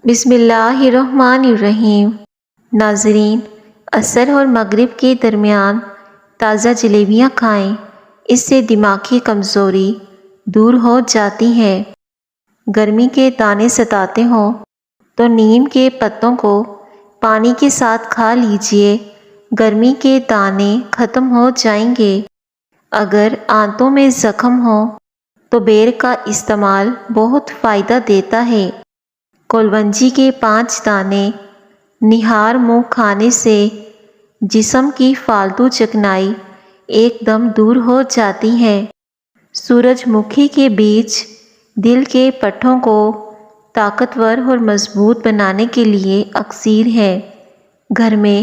بسم اللہ الرحمن الرحیم۔ ناظرین، عصر اور مغرب کے درمیان تازہ جلیبیاں کھائیں، اس سے دماغی کمزوری دور ہو جاتی ہے۔ گرمی کے دانے ستاتے ہوں تو نیم کے پتوں کو پانی کے ساتھ کھا لیجئے، گرمی کے دانے ختم ہو جائیں گے۔ اگر آنتوں میں زخم ہو تو بیر کا استعمال بہت فائدہ دیتا ہے۔ کلونجی کے 5 دانے نہار منہ کھانے سے جسم کی فالتو چکنائی ایک دم دور ہو جاتی ہے۔ سورج مکھی کے بیج دل کے پٹھوں کو طاقتور اور مضبوط بنانے کے لیے اکسیر ہے۔ گھر میں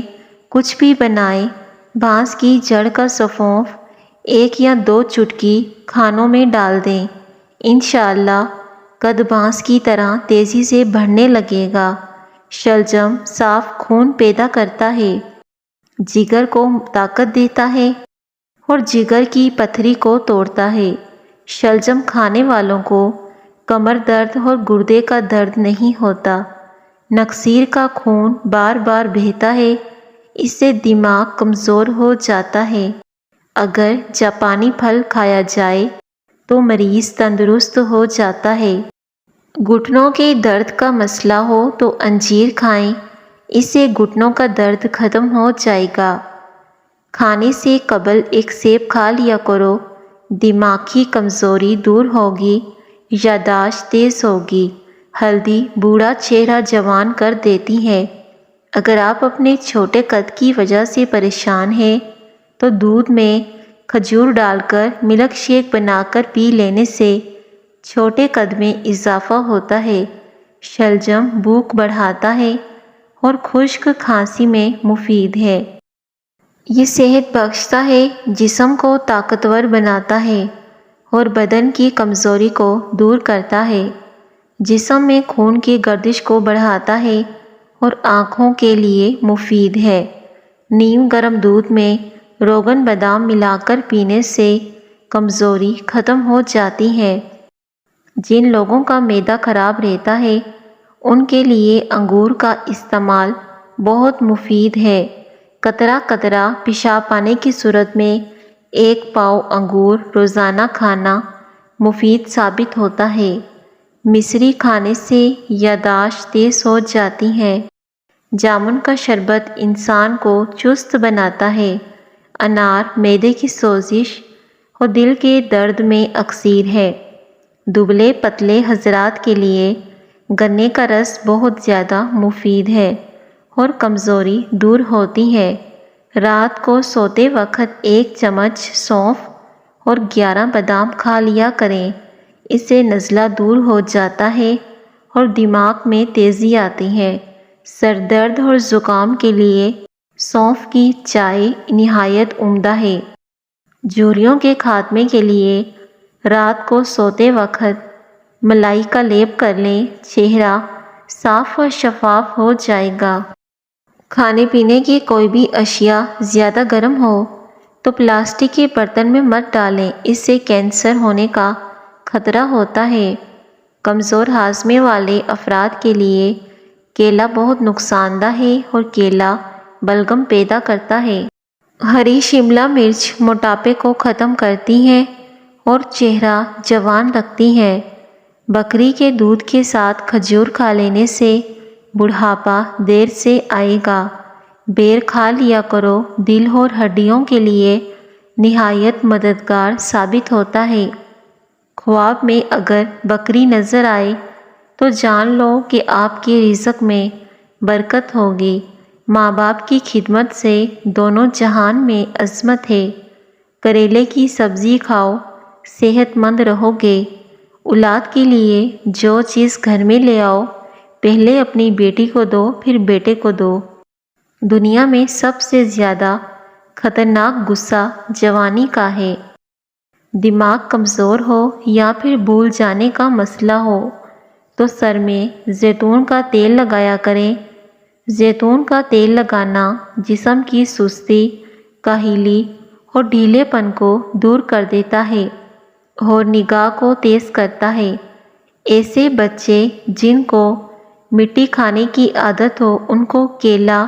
کچھ بھی بنائیں، بانس کی جڑ کا سونف 1 یا 2 چٹکی کھانوں میں ڈال دیں، انشاءاللہ قد بانس کی طرح تیزی سے بڑھنے لگے گا۔ شلجم صاف خون پیدا کرتا ہے، جگر کو طاقت دیتا ہے اور جگر کی پتھری کو توڑتا ہے۔ شلجم کھانے والوں کو کمر درد اور گردے کا درد نہیں ہوتا۔ نکسیر کا خون بار بار بہتا ہے، اس سے دماغ کمزور ہو جاتا ہے۔ اگر جاپانی پھل کھایا جائے تو مریض تندرست ہو جاتا ہے۔ گھٹنوں کے درد کا مسئلہ ہو تو انجیر کھائیں، اس سے گھٹنوں کا درد ختم ہو جائے گا۔ کھانے سے قبل ایک سیب کھا لیا کرو، دماغی کمزوری دور ہوگی، یادداشت تیز ہوگی۔ ہلدی بوڑھا چہرہ جوان کر دیتی ہے۔ اگر آپ اپنے چھوٹے قد کی وجہ سے پریشان ہیں تو دودھ میں کھجور ڈال کر ملک شیک بنا کر پی لینے سے چھوٹے قد میں اضافہ ہوتا ہے۔ شلجم بھوک بڑھاتا ہے اور خشک کھانسی میں مفید ہے۔ یہ صحت بخشتا ہے، جسم کو طاقتور بناتا ہے اور بدن کی کمزوری کو دور کرتا ہے۔ جسم میں خون کی گردش کو بڑھاتا ہے اور آنکھوں کے لیے مفید ہے۔ نیم گرم دودھ میں روغن بادام ملا کر پینے سے کمزوری ختم ہو جاتی ہے۔ جن لوگوں کا معدہ خراب رہتا ہے ان کے لیے انگور کا استعمال بہت مفید ہے۔ قطرہ قطرہ پیشاب پانے کی صورت میں 1 پاؤ انگور روزانہ کھانا مفید ثابت ہوتا ہے۔ مصری کھانے سے یادداشت تیز ہو جاتی ہے۔ جامن کا شربت انسان کو چست بناتا ہے۔ انار معدے کی سوزش اور دل کے درد میں اکسیر ہے۔ دبلے پتلے حضرات کے لیے گنے کا رس بہت زیادہ مفید ہے اور کمزوری دور ہوتی ہے۔ رات کو سوتے وقت 1 چمچ سونف اور 11 بادام کھا لیا کریں، اس سے نزلہ دور ہو جاتا ہے اور دماغ میں تیزی آتی ہے۔ سر درد اور زکام کے لیے سونف کی چائے نہایت عمدہ ہے۔ جھریوں کے خاتمے کے لیے رات کو سوتے وقت ملائی کا لیپ کر لیں، چہرہ صاف و شفاف ہو جائے گا۔ کھانے پینے کی کوئی بھی اشیاء زیادہ گرم ہو تو پلاسٹک کے برتن میں مت ڈالیں، اس سے کینسر ہونے کا خطرہ ہوتا ہے۔ کمزور ہاضمے والے افراد کے لیے کیلا بہت نقصان دہ ہے اور کیلا بلغم پیدا کرتا ہے۔ ہری شملہ مرچ موٹاپے کو ختم کرتی ہے اور چہرہ جوان رکھتی ہے۔ بکری کے دودھ کے ساتھ کھجور کھا لینے سے بڑھاپا دیر سے آئے گا۔ بیر کھا لیا کرو، دل اور ہڈیوں کے لیے نہایت مددگار ثابت ہوتا ہے۔ خواب میں اگر بکری نظر آئے تو جان لو کہ آپ کے رزق میں برکت ہوگی۔ ماں باپ کی خدمت سے دونوں جہان میں عظمت ہے۔ کریلے کی سبزی کھاؤ، صحت مند رہو گے۔ اولاد کے لیے جو چیز گھر میں لے آؤ، پہلے اپنی بیٹی کو دو، پھر بیٹے کو دو۔ دنیا میں سب سے زیادہ خطرناک غصہ جوانی کا ہے۔ دماغ کمزور ہو یا پھر بھول جانے کا مسئلہ ہو تو سر میں زیتون کا تیل لگایا کریں۔ زیتون کا تیل لگانا جسم کی سستی، کاہلی اور ڈھیلے پن کو دور کر دیتا ہے اور نگاہ کو تیز کرتا ہے۔ ایسے بچے جن کو مٹی کھانے کی عادت ہو ان کو کیلا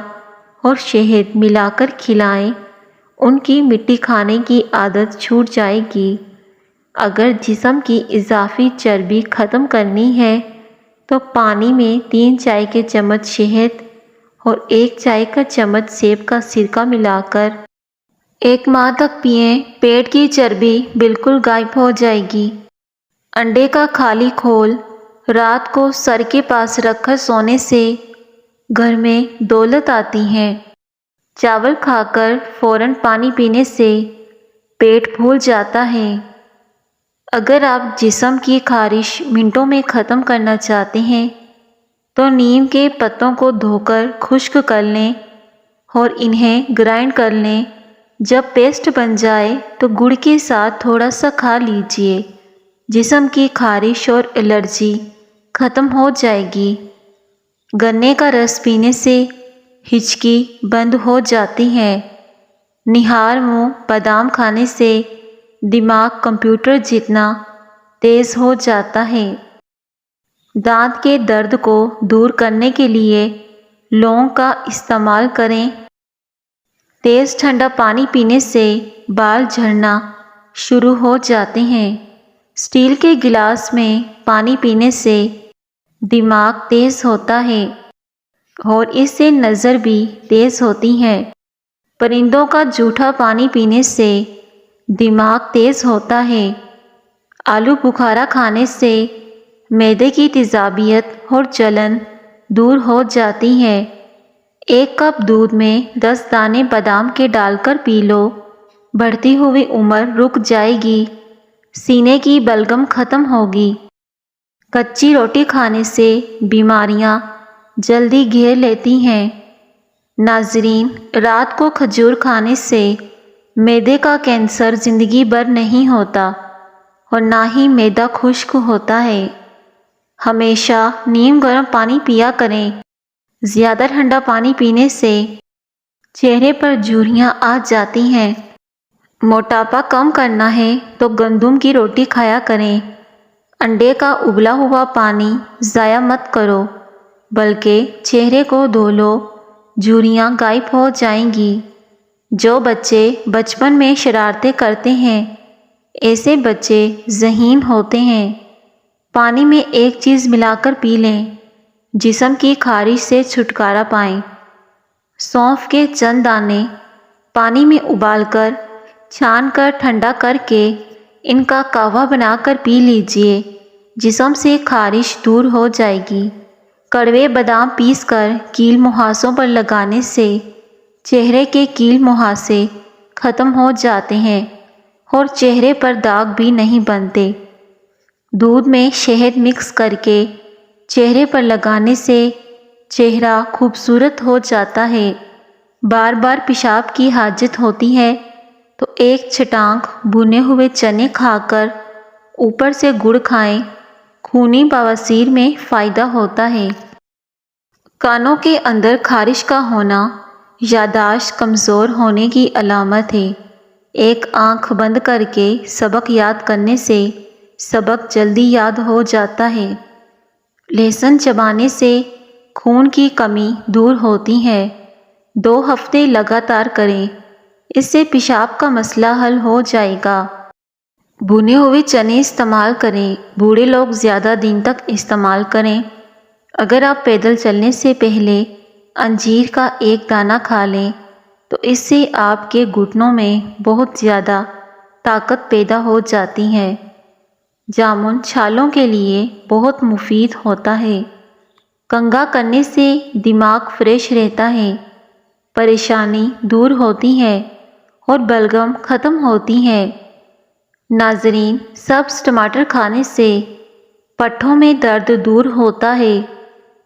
اور شہد ملا کر کھلائیں، ان کی مٹی کھانے کی عادت چھوٹ جائے گی۔ اگر جسم کی اضافی چربی ختم کرنی ہے تو پانی میں 3 چائے کے چمچ شہد اور 1 چائے کا چمچ سیب کا سرکہ ملا کر 1 ماہ تک پئیں، پیٹ کی چربی بالکل غائب ہو جائے گی۔ انڈے کا خالی کھول رات کو سر کے پاس رکھ کر سونے سے گھر میں دولت آتی ہے۔ چاول کھا کر فوراً پانی پینے سے پیٹ پھول جاتا ہے۔ اگر آپ جسم کی خارش منٹوں میں ختم کرنا چاہتے ہیں تو نیم کے پتوں کو دھو کر خشک کر لیں اور انہیں گرائنڈ کر لیں۔ جب پیسٹ بن جائے تو گڑ کے ساتھ تھوڑا سا کھا لیجئے، جسم کی خارش اور الرجی ختم ہو جائے گی۔ گنے کا رس پینے سے ہچکی بند ہو جاتی ہے۔ نہار منہ بادام کھانے سے دماغ کمپیوٹر جتنا تیز ہو جاتا ہے۔ دانت کے درد کو دور کرنے کے لیے لونگ کا استعمال کریں۔ تیز ٹھنڈا پانی پینے سے بال جھڑنا شروع ہو جاتے ہیں۔ اسٹیل کے گلاس میں پانی پینے سے دماغ تیز ہوتا ہے اور اس سے نظر بھی تیز ہوتی ہے۔ پرندوں کا جھوٹا پانی پینے سے دماغ تیز ہوتا ہے۔ آلو بخارا کھانے سے معدے کی تیزابیت اور جلن دور ہو جاتی ہے۔ 1 کپ دودھ میں 10 دانے بادام کے ڈال کر پی لو، بڑھتی ہوئی عمر رک جائے گی، سینے کی بلغم ختم ہوگی۔ کچی روٹی کھانے سے بیماریاں جلدی گھیر لیتی ہیں۔ ناظرین، رات کو کھجور کھانے سے معدے کا کینسر زندگی بھر نہیں ہوتا اور نہ ہی معدہ خشک ہوتا ہے۔ ہمیشہ نیم گرم پانی پیا کریں۔ زیادہ ٹھنڈا پانی پینے سے چہرے پر جھریاں آ جاتی ہیں۔ موٹاپا کم کرنا ہے تو گندم کی روٹی کھایا کریں۔ انڈے کا ابلا ہوا پانی ضائع مت کرو، بلکہ چہرے کو دھو لو، جھریاں غائب ہو جائیں گی۔ جو بچے بچپن میں شرارتیں کرتے ہیں، ایسے بچے ذہین ہوتے ہیں۔ پانی میں ایک چیز ملا کر پی لیں، جسم کی خارش سے چھٹکارا پائیں۔ سونف کے چند دانے پانی میں ابال کر چھان کر ٹھنڈا کر کے ان کا قہوہ بنا کر پی لیجئے، جسم سے خارش دور ہو جائے گی۔ کڑوے بادام پیس کر کیل مہاسوں پر لگانے سے چہرے کے کیل مہاسے ختم ہو جاتے ہیں اور چہرے پر داغ بھی نہیں بنتے۔ دودھ میں شہد مکس کر کے چہرے پر لگانے سے چہرہ خوبصورت ہو جاتا ہے۔ بار بار پیشاب کی حاجت ہوتی ہے تو 1 چٹانک بھنے ہوئے چنے کھا کر اوپر سے گڑ کھائیں، خونی بواسیر میں فائدہ ہوتا ہے۔ کانوں کے اندر خارش کا ہونا یادداشت کمزور ہونے کی علامت ہے۔ ایک آنکھ بند کر کے سبق یاد کرنے سے سبق جلدی یاد ہو جاتا ہے۔ لہسن چبانے سے خون کی کمی دور ہوتی ہے۔ 2 ہفتے لگاتار کریں، اس سے پیشاب کا مسئلہ حل ہو جائے گا۔ بھنے ہوئے چنے استعمال کریں، بوڑھے لوگ زیادہ دن تک استعمال کریں۔ اگر آپ پیدل چلنے سے پہلے انجیر کا 1 دانہ کھا لیں تو اس سے آپ کے گھٹنوں میں بہت زیادہ طاقت پیدا ہو جاتی ہے۔ جامن چھالوں کے لیے بہت مفید ہوتا ہے۔ کنگھا کرنے سے دماغ فریش رہتا ہے، پریشانی دور ہوتی ہے اور بلغم ختم ہوتی ہے۔ ناظرین، سبز ٹماٹر کھانے سے پٹھوں میں درد دور ہوتا ہے۔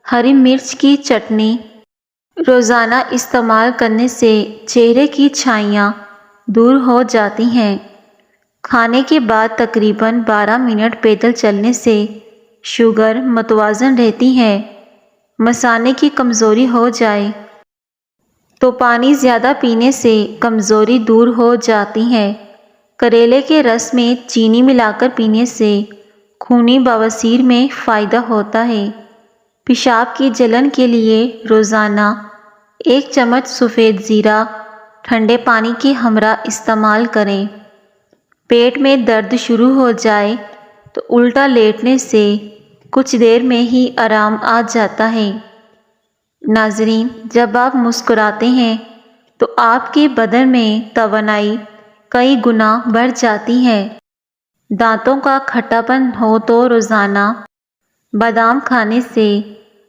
ہری مرچ کی چٹنی روزانہ استعمال کرنے سے چہرے کی چھائیاں دور ہو جاتی ہیں۔ کھانے کے بعد تقریباً 12 منٹ پیدل چلنے سے شوگر متوازن رہتی ہے۔ مثانے کی کمزوری ہو جائے تو پانی زیادہ پینے سے کمزوری دور ہو جاتی ہے۔ کریلے کے رس میں چینی ملا کر پینے سے خونی بواسیر میں فائدہ ہوتا ہے۔ پیشاب کی جلن کے لیے روزانہ 1 چمچ سفید زیرہ ٹھنڈے پانی کے ہمراہ استعمال کریں۔ پیٹ میں درد شروع ہو جائے تو الٹا لیٹنے سے کچھ دیر میں ہی آرام آ جاتا ہے۔ ناظرین، جب آپ مسکراتے ہیں تو آپ کے بدن میں توانائی کئی گنا بڑھ جاتی ہے۔ دانتوں کا کھٹا پن ہو تو روزانہ بادام کھانے سے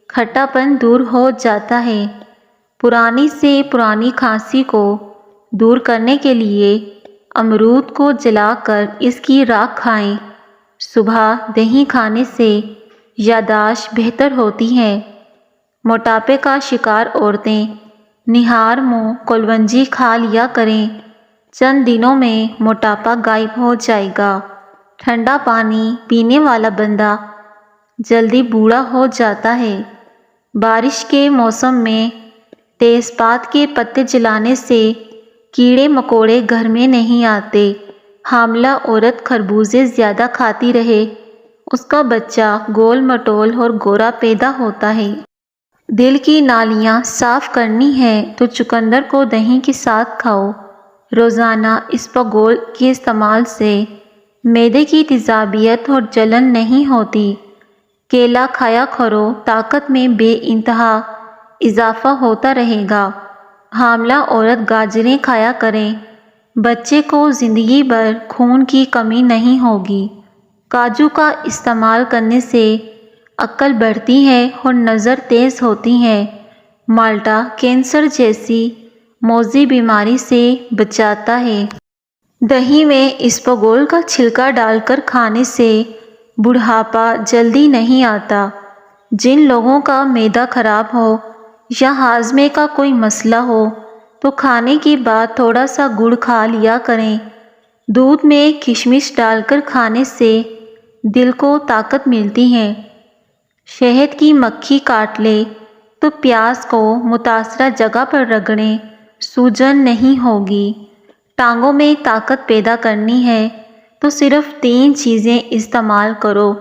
کھٹا پن دور ہو جاتا ہے۔ پرانی سے پرانی کھانسی کو دور کرنے کے لیے امرود کو جلا کر اس کی راکھ کھائیں۔ صبح دہی کھانے سے یادداشت بہتر ہوتی ہے۔ موٹاپے کا شکار عورتیں نہار منہ کلونجی کھا لیا کریں، چند دنوں میں موٹاپا غائب ہو جائے گا۔ ٹھنڈا پانی پینے والا بندہ جلدی بوڑھا ہو جاتا ہے۔ بارش کے موسم میں تیز پات کے پتے جلانے سے کیڑے مکوڑے گھر میں نہیں آتے۔ حاملہ عورت خربوزے زیادہ کھاتی رہے، اس کا بچہ گول مٹول اور گورا پیدا ہوتا ہے۔ دل کی نالیاں صاف کرنی ہے تو چقندر کو دہی کے ساتھ کھاؤ۔ روزانہ اسپغول کے استعمال سے معدے کی تیزابیت اور جلن نہیں ہوتی۔ کیلا کھایا کرو، طاقت میں بے انتہا اضافہ ہوتا رہے گا۔ حاملہ عورت گاجریں کھایا کریں، بچے کو زندگی بھر خون کی کمی نہیں ہوگی۔ کاجو کا استعمال کرنے سے عقل بڑھتی ہے اور نظر تیز ہوتی ہے۔ مالٹا کینسر جیسی موذی بیماری سے بچاتا ہے۔ دہی میں اسپغول کا چھلکا ڈال کر کھانے سے بڑھاپا جلدی نہیں آتا۔ جن لوگوں کا معدہ خراب ہو یا ہاضمے کا کوئی مسئلہ ہو تو کھانے کے بعد تھوڑا سا گڑ کھا لیا کریں۔ دودھ میں کشمش ڈال کر کھانے سے دل کو طاقت ملتی ہے۔ شہد کی مکھی کاٹ لے تو پیاز کو متاثرہ جگہ پر رگڑیں، سوجن نہیں ہوگی۔ ٹانگوں میں طاقت پیدا کرنی ہے تو صرف 3 چیزیں استعمال کرو: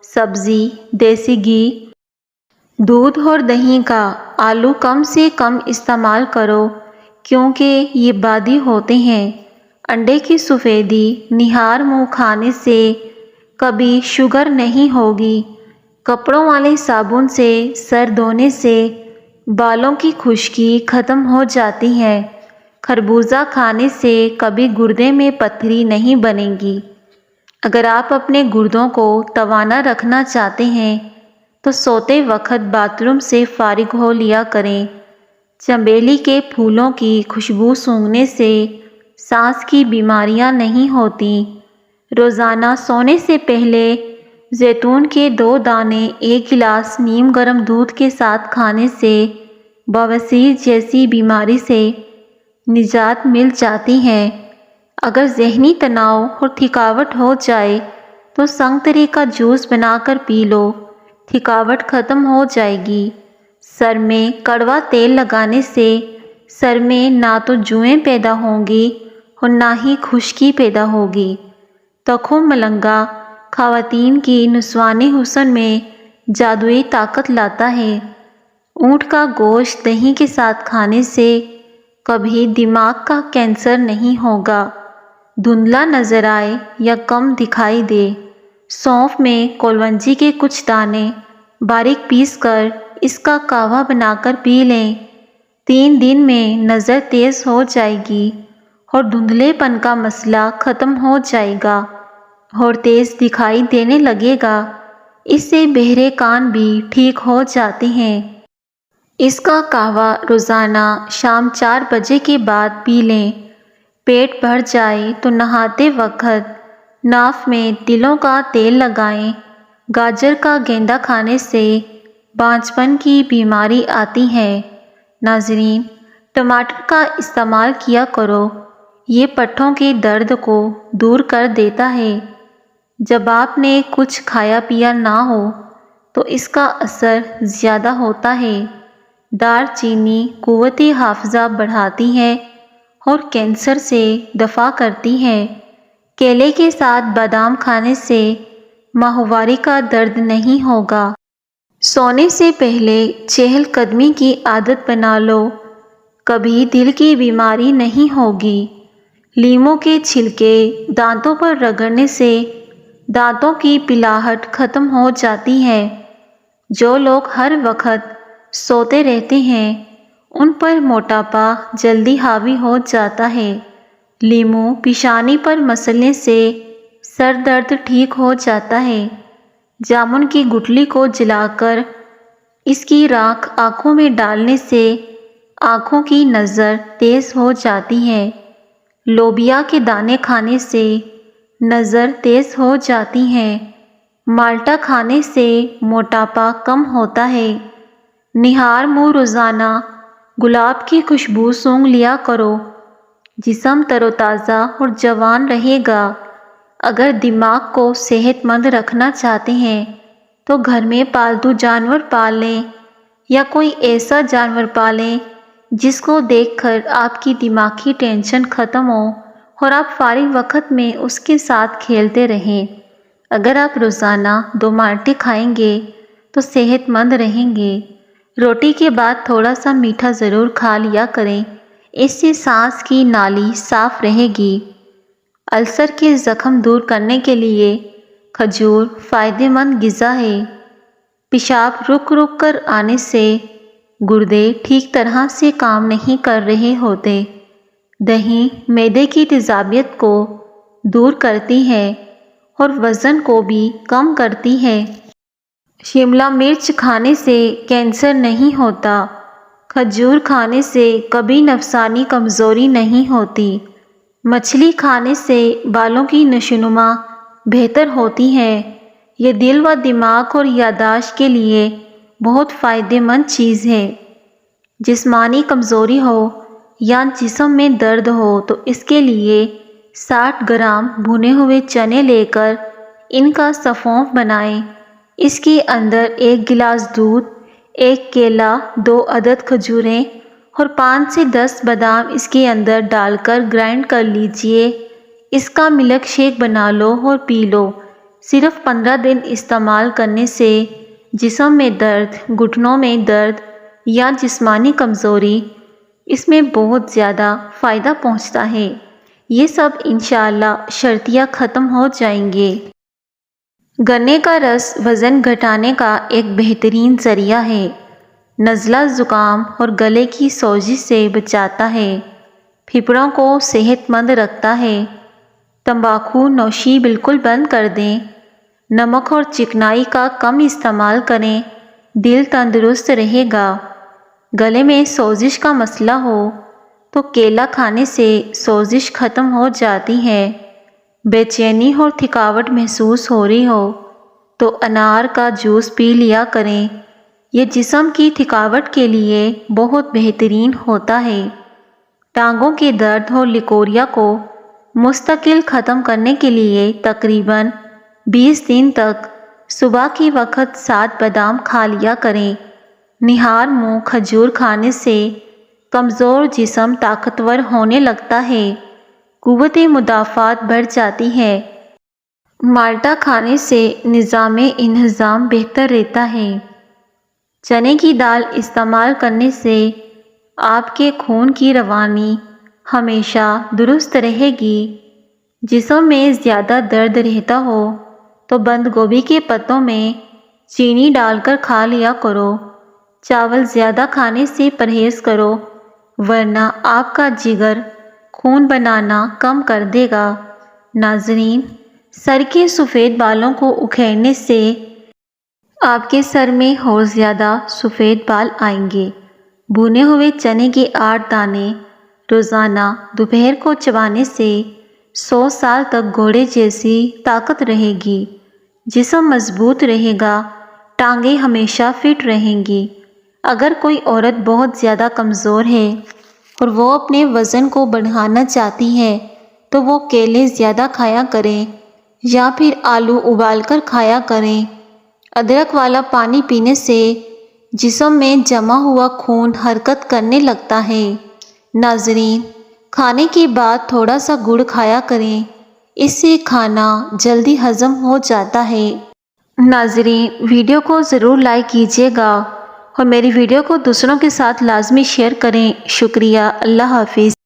سبزی، دیسی گھی، دودھ اور دہی کا۔ آلو کم سے کم استعمال کرو کیونکہ یہ بادی ہوتے ہیں۔ انڈے کی سفیدی نہار منہ کھانے سے کبھی شوگر نہیں ہوگی۔ کپڑوں والے صابن سے سر دھونے سے بالوں کی خشکی ختم ہو جاتی ہے۔ خربوزہ کھانے سے کبھی گردے میں پتھری نہیں بنے گی۔ اگر آپ اپنے گردوں کو توانا رکھنا چاہتے ہیں تو سوتے وقت باتھ روم سے فارغ ہو لیا کریں۔ چنبیلی کے پھولوں کی خوشبو سونگھنے سے سانس کی بیماریاں نہیں ہوتیں۔ روزانہ سونے سے پہلے زیتون کے 2 دانے 1 گلاس نیم گرم دودھ کے ساتھ کھانے سے بواسیر جیسی بیماری سے نجات مل جاتی ہے۔ اگر ذہنی تناؤ اور تھکاوٹ ہو جائے تو سنگترے کا جوس بنا کر پی لو، تھکاوٹ ختم ہو جائے گی۔ سر میں کڑوا تیل لگانے سے سر میں نہ تو جوئیں پیدا ہوں گی اور نہ ہی خشکی پیدا ہوگی۔ تخم ملنگا خواتین کی نسوانی حسن میں جادوئی طاقت لاتا ہے۔ اونٹ کا گوشت دہی کے ساتھ کھانے سے کبھی دماغ کا کینسر نہیں ہوگا۔ دھندلا نظر آئے یا کم دکھائی دے، سونف میں کلونجی کے کچھ دانے باریک پیس کر اس کا قہوہ بنا کر پی لیں۔ 3 دن میں نظر تیز ہو جائے گی اور دھندلے پن کا مسئلہ ختم ہو جائے گا اور تیز دکھائی دینے لگے گا۔ اس سے بہرے کان بھی ٹھیک ہو جاتے ہیں۔ اس کا قہوہ روزانہ شام 4 بجے کے بعد پی لیں۔ پیٹ بھر جائے تو نہاتے وقت ناف میں تلوں کا تیل لگائیں۔ گاجر کا گیندا کھانے سے بانجھپن کی بیماری آتی ہے۔ ناظرین، ٹماٹر کا استعمال کیا کرو، یہ پٹھوں کے درد کو دور کر دیتا ہے۔ جب آپ نے کچھ کھایا پیا نہ ہو تو اس کا اثر زیادہ ہوتا ہے۔ دار چینی قوت حافظہ بڑھاتی ہے اور کینسر سے دفاع کرتی ہے۔ کیلے کے ساتھ بادام کھانے سے ماہواری کا درد نہیں ہوگا۔ سونے سے پہلے چہل قدمی کی عادت بنا لو، کبھی دل کی بیماری نہیں ہوگی۔ لیموں کے چھلکے دانتوں پر رگڑنے سے دانتوں کی پلاہٹ ختم ہو جاتی ہے۔ جو لوگ ہر وقت سوتے رہتے ہیں ان پر موٹاپا جلدی حاوی ہو جاتا ہے۔ لیموں پیشانی پر مسلنے سے سر درد ٹھیک ہو جاتا ہے۔ جامن کی گٹلی کو جلا کر اس کی راکھ آنکھوں میں ڈالنے سے آنکھوں کی نظر تیز ہو جاتی ہے۔ لوبیا کے دانے کھانے سے نظر تیز ہو جاتی ہے۔ مالٹا کھانے سے موٹاپا کم ہوتا ہے۔ نہار منہ روزانہ گلاب کی خوشبو سونگھ لیا کرو، جسم تر و تازہ اور جوان رہے گا۔ اگر دماغ کو صحت مند رکھنا چاہتے ہیں تو گھر میں پالتو جانور پالیں یا کوئی ایسا جانور پالیں جس کو دیکھ کر آپ کی دماغی ٹینشن ختم ہو اور آپ فارغ وقت میں اس کے ساتھ کھیلتے رہیں۔ اگر آپ روزانہ 2 مالٹے کھائیں گے تو صحت مند رہیں گے۔ روٹی کے بعد تھوڑا سا میٹھا ضرور کھا لیا کریں، اس سے سانس کی نالی صاف رہے گی۔ السر کے زخم دور کرنے کے لیے کھجور فائدہ مند غذا ہے۔ پیشاب رک رک کر آنے سے گردے ٹھیک طرح سے کام نہیں کر رہے ہوتے۔ دہی معدے کی تیزابیت کو دور کرتی ہے اور وزن کو بھی کم کرتی ہے۔ شملہ مرچ کھانے سے کینسر نہیں ہوتا۔ کھجور کھانے سے کبھی نفسانی کمزوری نہیں ہوتی۔ مچھلی کھانے سے بالوں کی نشوونما بہتر ہوتی ہے۔ یہ دل و دماغ اور یادداشت کے لیے بہت فائدہ مند چیز ہے۔ جسمانی کمزوری ہو یا جسم میں درد ہو تو اس کے لیے 60 گرام بھنے ہوئے چنے لے کر ان کا سفونف بنائیں۔ اس کے اندر 1 گلاس دودھ، 1 کیلا، 2 عدد کھجوریں اور 5 سے 10 بادام اس کے اندر ڈال کر گرائنڈ کر لیجئے۔ اس کا ملک شیک بنا لو اور پی لو۔ صرف 15 دن استعمال کرنے سے جسم میں درد، گھٹنوں میں درد یا جسمانی کمزوری اس میں بہت زیادہ فائدہ پہنچتا ہے۔ یہ سب انشاءاللہ شرطیہ ختم ہو جائیں گے۔ گنے کا رس وزن گھٹانے کا ایک بہترین ذریعہ ہے۔ نزلہ زکام اور گلے کی سوزش سے بچاتا ہے۔ پھیپھڑوں کو صحت مند رکھتا ہے۔ تمباکو نوشی بالکل بند کر دیں۔ نمک اور چکنائی کا کم استعمال کریں، دل تندرست رہے گا۔ گلے میں سوزش کا مسئلہ ہو تو کیلا کھانے سے سوزش ختم ہو جاتی ہے۔ بے چینی اور تھکاوٹ محسوس ہو رہی ہو تو انار کا جوس پی لیا کریں، یہ جسم کی تھکاوٹ کے لیے بہت بہترین ہوتا ہے۔ ٹانگوں کے درد اور لکوریا کو مستقل ختم کرنے کے لیے تقریباً 20 دن تک صبح کے وقت 7 بادام کھا لیا کریں۔ نہار منہ کھجور کھانے سے کمزور جسم طاقتور ہونے لگتا ہے، قوت مدافعت بڑھ جاتی ہے۔ مالٹا کھانے سے نظام انہضام بہتر رہتا ہے۔ چنے کی دال استعمال کرنے سے آپ کے خون کی روانی ہمیشہ درست رہے گی۔ جسم میں زیادہ درد رہتا ہو تو بند گوبھی کے پتوں میں چینی ڈال کر کھا لیا کرو۔ چاول زیادہ کھانے سے پرہیز کرو ورنہ آپ کا جگر خون بنانا کم کر دے گا۔ ناظرین، سر کے سفید بالوں کو اکھیڑنے سے آپ کے سر میں اور زیادہ سفید بال آئیں گے۔ بھنے ہوئے چنے کے 8 دانے روزانہ دوپہر کو چبانے سے 100 سال تک گھوڑے جیسی طاقت رہے گی۔ جسم مضبوط رہے گا، ٹانگیں ہمیشہ فٹ رہیں گی۔ اگر کوئی عورت بہت زیادہ کمزور ہے اور وہ اپنے وزن کو بڑھانا چاہتی ہے تو وہ کیلے زیادہ کھایا کریں یا پھر آلو ابال کر کھایا کریں۔ ادرک والا پانی پینے سے جسم میں جمع ہوا خون حرکت کرنے لگتا ہے۔ ناظرین، کھانے کے بعد تھوڑا سا گڑ کھایا کریں، اس سے کھانا جلدی ہضم ہو جاتا ہے۔ ناظرین ویڈیو کو ضرور لائک کیجیے گا اور میری ویڈیو کو دوسروں کے ساتھ لازمی شیئر کریں۔ شکریہ۔ اللہ حافظ۔